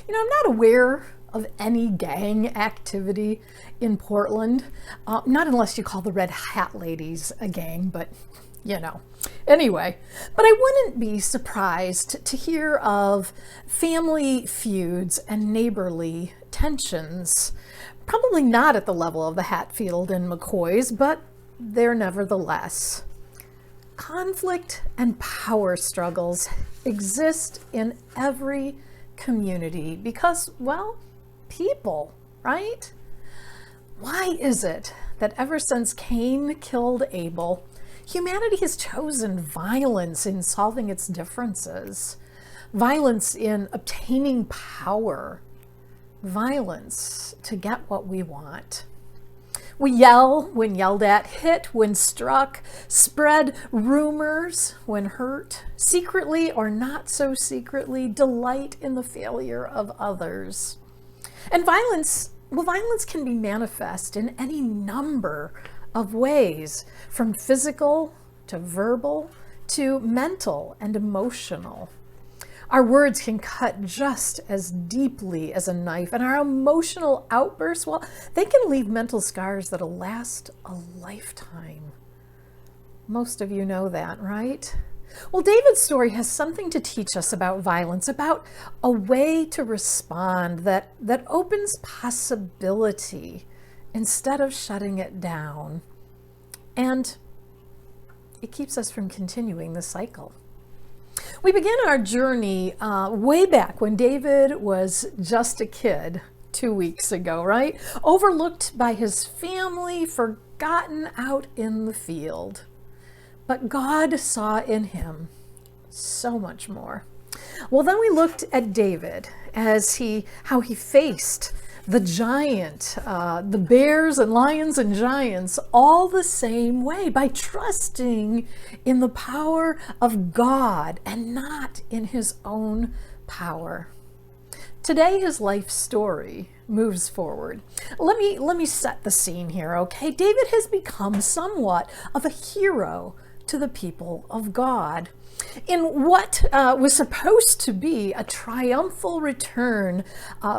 I'm not aware of any gang activity in Portland, not unless you call the Red Hat Ladies a gang, but Anyway, but I wouldn't be surprised to hear of family feuds and neighborly tensions. Probably not at the level of the Hatfield and McCoys, but there nevertheless. Conflict and power struggles exist in every community because, well, people, right? Why is it that ever since Cain killed Abel, humanity has chosen violence in solving its differences, violence in obtaining power, violence to get what we want? We yell when yelled at, hit when struck, spread rumors when hurt, secretly or not so secretly delight in the failure of others. And violence can be manifest in any number of ways, from physical to verbal to mental and emotional. Our words can cut just as deeply as a knife, and our emotional outbursts, well, they can leave mental scars that'll last a lifetime. Most of you know that, right? Well, David's story has something to teach us about violence, about a way to respond that opens possibility instead of shutting it down. And it keeps us from continuing the cycle. We began our journey way back when David was just a kid 2 weeks ago, right? Overlooked by his family, forgotten out in the field. But God saw in him so much more. Well, then we looked at David as how he faced the giant, the bears and lions and giants, all the same way, by trusting in the power of God and not in his own power. Today, his life story moves forward. Let me set the scene here, okay? David has become somewhat of a hero to the people of God. In what was supposed to be a triumphal return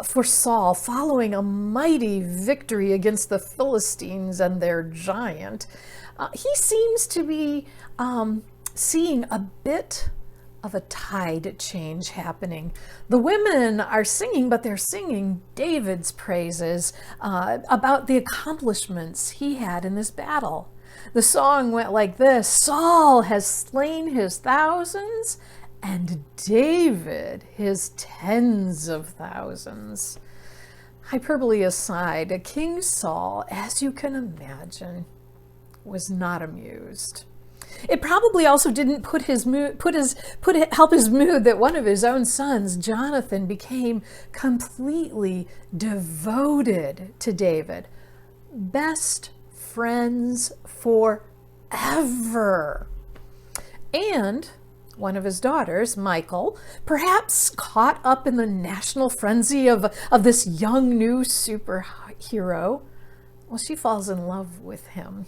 for Saul following a mighty victory against the Philistines and their giant, he seems to be seeing a bit of a tide change happening. The women are singing, but they're singing David's praises about the accomplishments he had in this battle. The song went like this: Saul has slain his thousands, and David his tens of thousands. Hyperbole aside, King Saul, as you can imagine, was not amused. It probably also didn't help his mood that one of his own sons, Jonathan, became completely devoted to David. Best friends forever. And one of his daughters, Michal, perhaps caught up in the national frenzy of this young new superhero, well, she falls in love with him.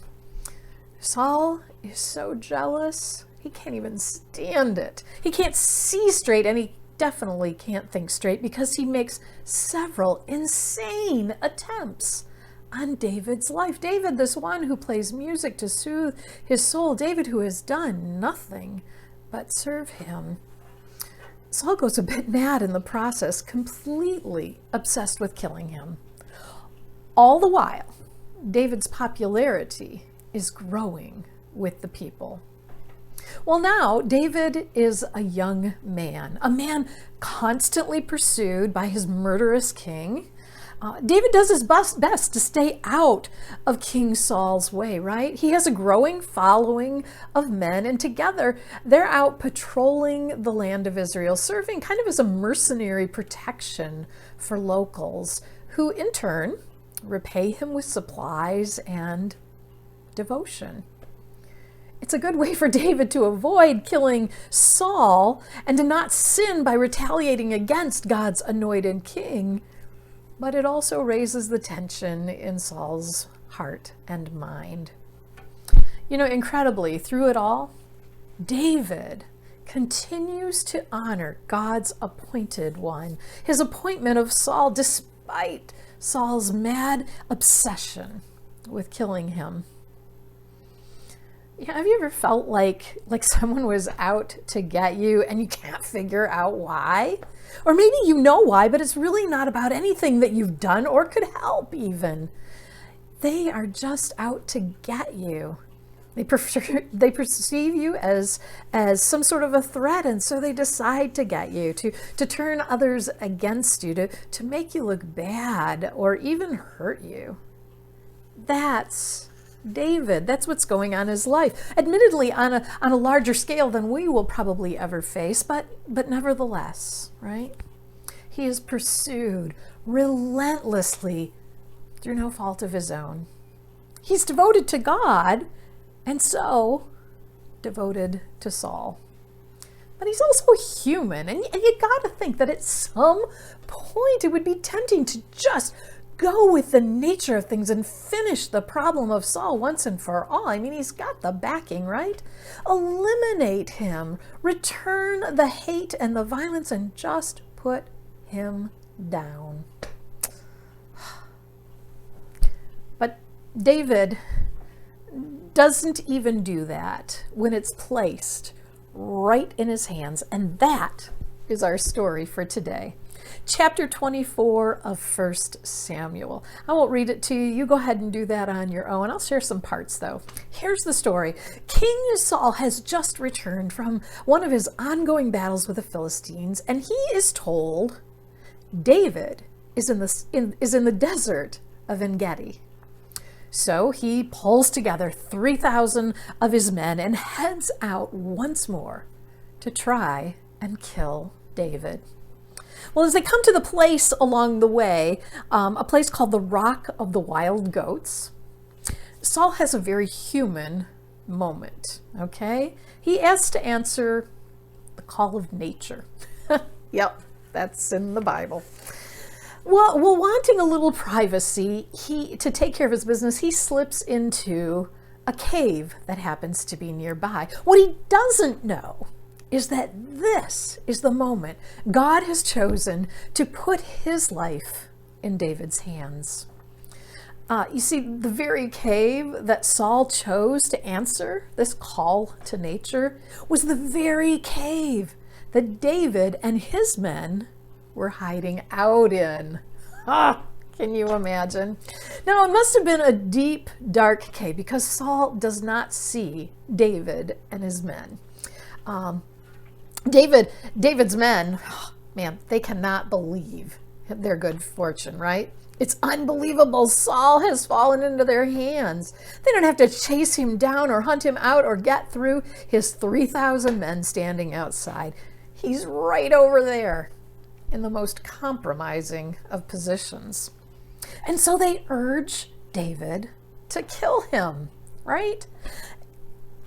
Saul is so jealous, he can't even stand it. He can't see straight, and he definitely can't think straight because he makes several insane attempts on David's life. David, this one who plays music to soothe his soul. David, who has done nothing but serve him. Saul goes a bit mad in the process, completely obsessed with killing him. All the while, David's popularity is growing with the people. Well, now David is a young man, a man constantly pursued by his murderous king. David does his best to stay out of King Saul's way, right? He has a growing following of men, and together they're out patrolling the land of Israel, serving kind of as a mercenary protection for locals, who in turn repay him with supplies and devotion. It's a good way for David to avoid killing Saul and to not sin by retaliating against God's anointed king. But it also raises the tension in Saul's heart and mind. Incredibly, through it all, David continues to honor God's appointed one, his appointment of Saul, despite Saul's mad obsession with killing him. Yeah, have you ever felt like someone was out to get you and you can't figure out why? Or maybe you know why, but it's really not about anything that you've done or could help even. They are just out to get you. They perceive you as some sort of a threat, and so they decide to get you, to turn others against you, to make you look bad or even hurt you. That's David. That's what's going on in his life. Admittedly, on a larger scale than we will probably ever face, but nevertheless, right? He is pursued relentlessly through no fault of his own. He's devoted to God, and so devoted to Saul. But he's also human, and you got to think that at some point it would be tempting to just go with the nature of things and finish the problem of Saul once and for all. I mean, he's got the backing, right? Eliminate him, return the hate and the violence, and just put him down. But David doesn't even do that when it's placed right in his hands, and that is our story for today. Chapter 24 of 1 Samuel. I won't read it to you. You go ahead and do that on your own. I'll share some parts though. Here's the story. King Saul has just returned from one of his ongoing battles with the Philistines, and he is told David is in the desert of En-Gedi. So he pulls together 3,000 of his men and heads out once more to try and kill David. Well, as they come to the place along the way, a place called the Rock of the Wild Goats, Saul has a very human moment, okay? He has to answer the call of nature. Yep, that's in the Bible. Well, wanting a little privacy, to take care of his business, he slips into a cave that happens to be nearby. What he doesn't know is that this is the moment God has chosen to put his life in David's hands. You see, the very cave that Saul chose to answer this call to nature was the very cave that David and his men were hiding out in. Can you imagine? Now, it must have been a deep, dark cave because Saul does not see David and his men. David's men, man, they cannot believe their good fortune, right? It's unbelievable. Saul has fallen into their hands. They don't have to chase him down or hunt him out or get through his 3,000 men standing outside. He's right over there in the most compromising of positions. And so they urge David to kill him, right?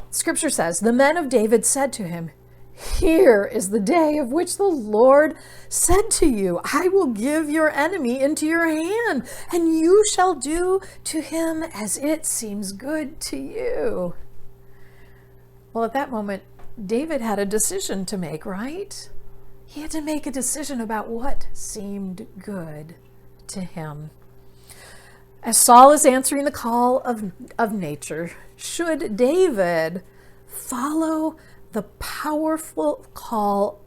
Scripture says, the men of David said to him, "Here is the day of which the Lord said to you, I will give your enemy into your hand, and you shall do to him as it seems good to you." Well, at that moment, David had a decision to make, right? He had to make a decision about what seemed good to him. As Saul is answering the call of nature, should David follow the powerful call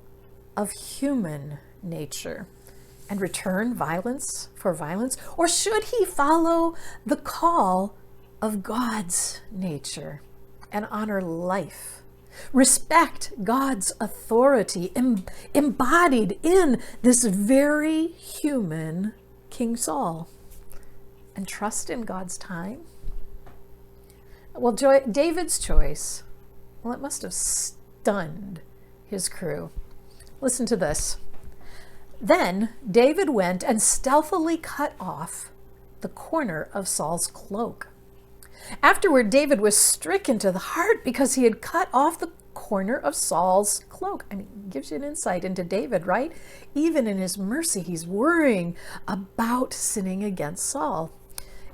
of human nature and return violence for violence? Or should he follow the call of God's nature and honor life? Respect God's authority embodied in this very human King Saul, and trust in God's time? Well, David's choice, well, it must have stunned his crew. Listen to this. Then David went and stealthily cut off the corner of Saul's cloak. Afterward, David was stricken to the heart because he had cut off the corner of Saul's cloak. I mean, it gives you an insight into David, right? Even in his mercy, he's worrying about sinning against Saul.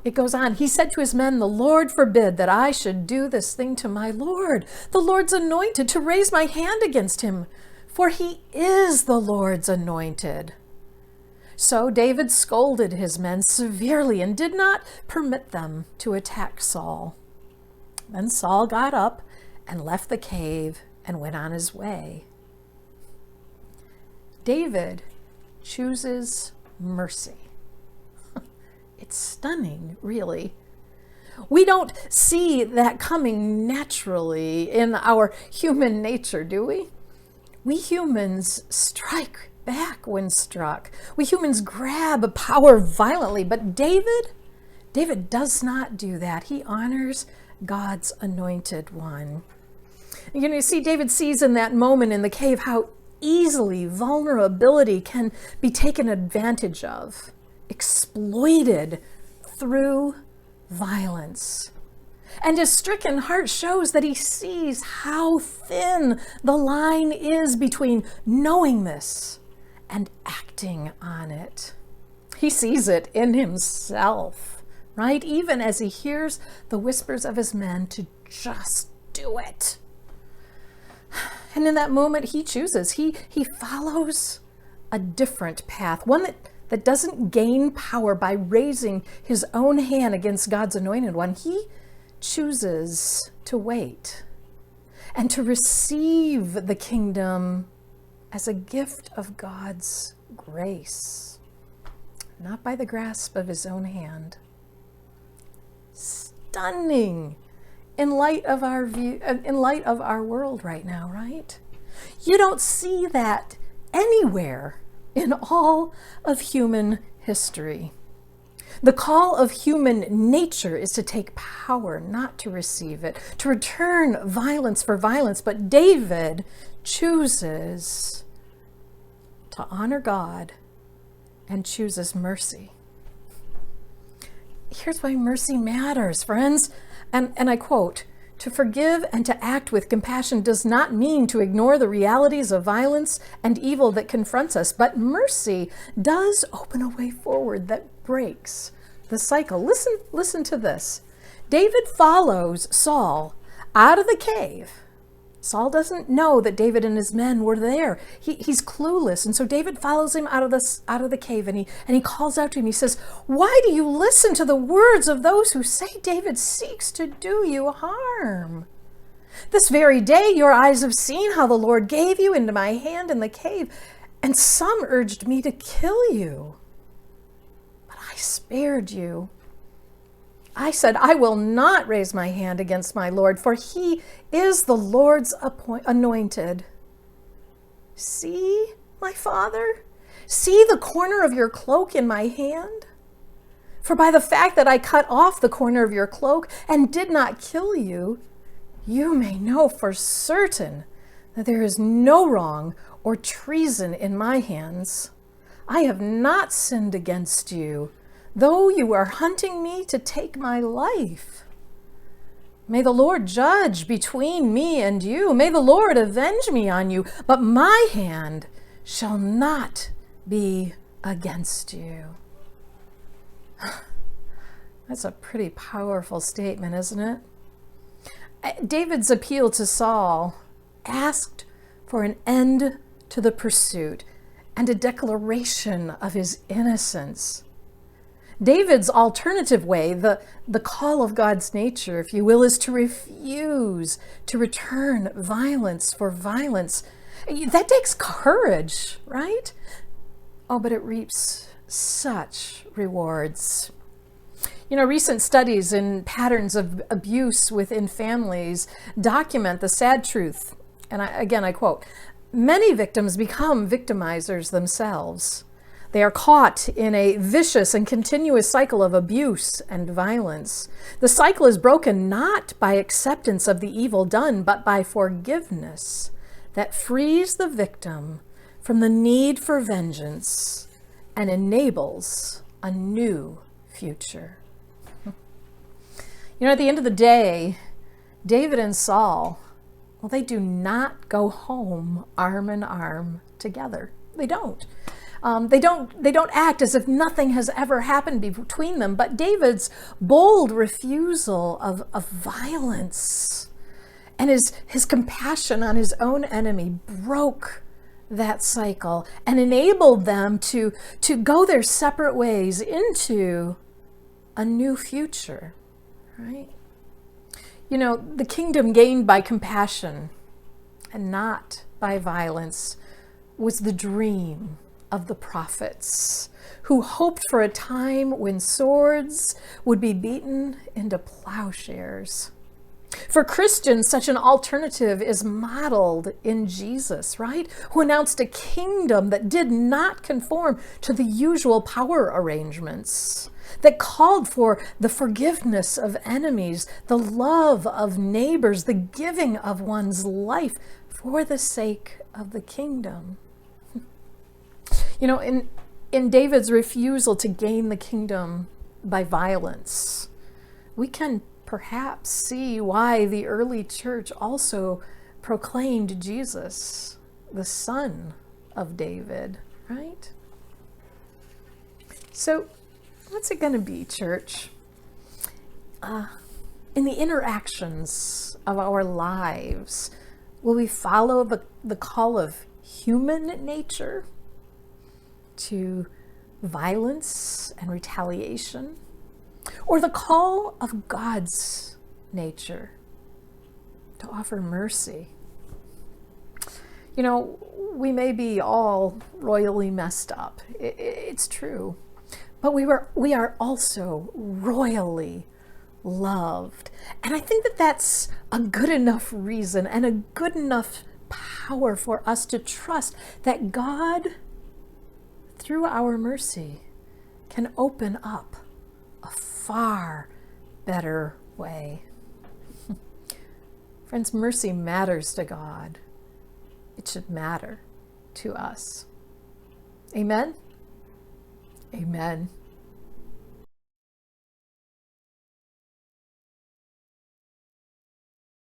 It goes on. He said to his men, "The Lord forbid that I should do this thing to my Lord, the Lord's anointed, to raise my hand against him, for he is the Lord's anointed." So David scolded his men severely and did not permit them to attack Saul. Then Saul got up and left the cave and went on his way. David chooses mercy. It's stunning, really. We don't see that coming naturally in our human nature, do we? We humans strike back when struck. We humans grab power violently, but David does not do that. He honors God's anointed one. You see, David sees in that moment in the cave how easily vulnerability can be taken advantage of, exploited through violence. And his stricken heart shows that he sees how thin the line is between knowing this and acting on it. He sees it in himself, right? Even as he hears the whispers of his men to just do it. And in that moment, he chooses. He follows a different path, one that doesn't gain power by raising his own hand against God's anointed one. He chooses to wait and to receive the kingdom as a gift of God's grace, not by the grasp of his own hand. Stunning in light of our world right now, right? You don't see that anywhere in all of human history. The call of human nature is to take power, not to receive it, to return violence for violence. But David chooses to honor God and chooses mercy. Here's why mercy matters, friends. And I quote, "To forgive and to act with compassion does not mean to ignore the realities of violence and evil that confronts us, but mercy does open a way forward that breaks the cycle." Listen to this. David follows Saul out of the cave. Saul doesn't know that David and his men were there. He's clueless. And so David follows him out of the cave, and he calls out to him. He says, "Why do you listen to the words of those who say David seeks to do you harm? This very day your eyes have seen how the Lord gave you into my hand in the cave, and some urged me to kill you. But I spared you. I said, I will not raise my hand against my Lord, for he is the Lord's anointed. See, my father, see the corner of your cloak in my hand? For by the fact that I cut off the corner of your cloak and did not kill you, you may know for certain that there is no wrong or treason in my hands. I have not sinned against you, though you are hunting me to take my life. May the Lord judge between me and you. May the Lord avenge me on you, but my hand shall not be against you." That's a pretty powerful statement, isn't it? David's appeal to Saul asked for an end to the pursuit and a declaration of his innocence. David's alternative way, the call of God's nature, if you will, is to refuse to return violence for violence. That takes courage, right? Oh, but it reaps such rewards. Recent studies in patterns of abuse within families document the sad truth. And I quote, "Many victims become victimizers themselves. They are caught in a vicious and continuous cycle of abuse and violence. The cycle is broken not by acceptance of the evil done, but by forgiveness that frees the victim from the need for vengeance and enables a new future." At the end of the day, David and Saul, well, they do not go home arm in arm together. They don't. They don't act as if nothing has ever happened between them. But David's bold refusal of violence and his compassion on his own enemy broke that cycle and enabled them to go their separate ways into a new future, right? You know, the kingdom gained by compassion and not by violence was the dream of the prophets who hoped for a time when swords would be beaten into plowshares. For Christians, such an alternative is modeled in Jesus, right? Who announced a kingdom that did not conform to the usual power arrangements, that called for the forgiveness of enemies, the love of neighbors, the giving of one's life for the sake of the kingdom. You know, in David's refusal to gain the kingdom by violence, we can perhaps see why the early church also proclaimed Jesus, the Son of David, right? So, what's it going to be, church? In the interactions of our lives, will we follow the call of human nature to violence and retaliation, or the call of God's nature to offer mercy? You know, we may be all royally messed up. It's true. But we are also royally loved. And I think that that's a good enough reason and a good enough power for us to trust that God, through our mercy, can open up a far better way. Friends, mercy matters to God. It should matter to us. Amen? Amen.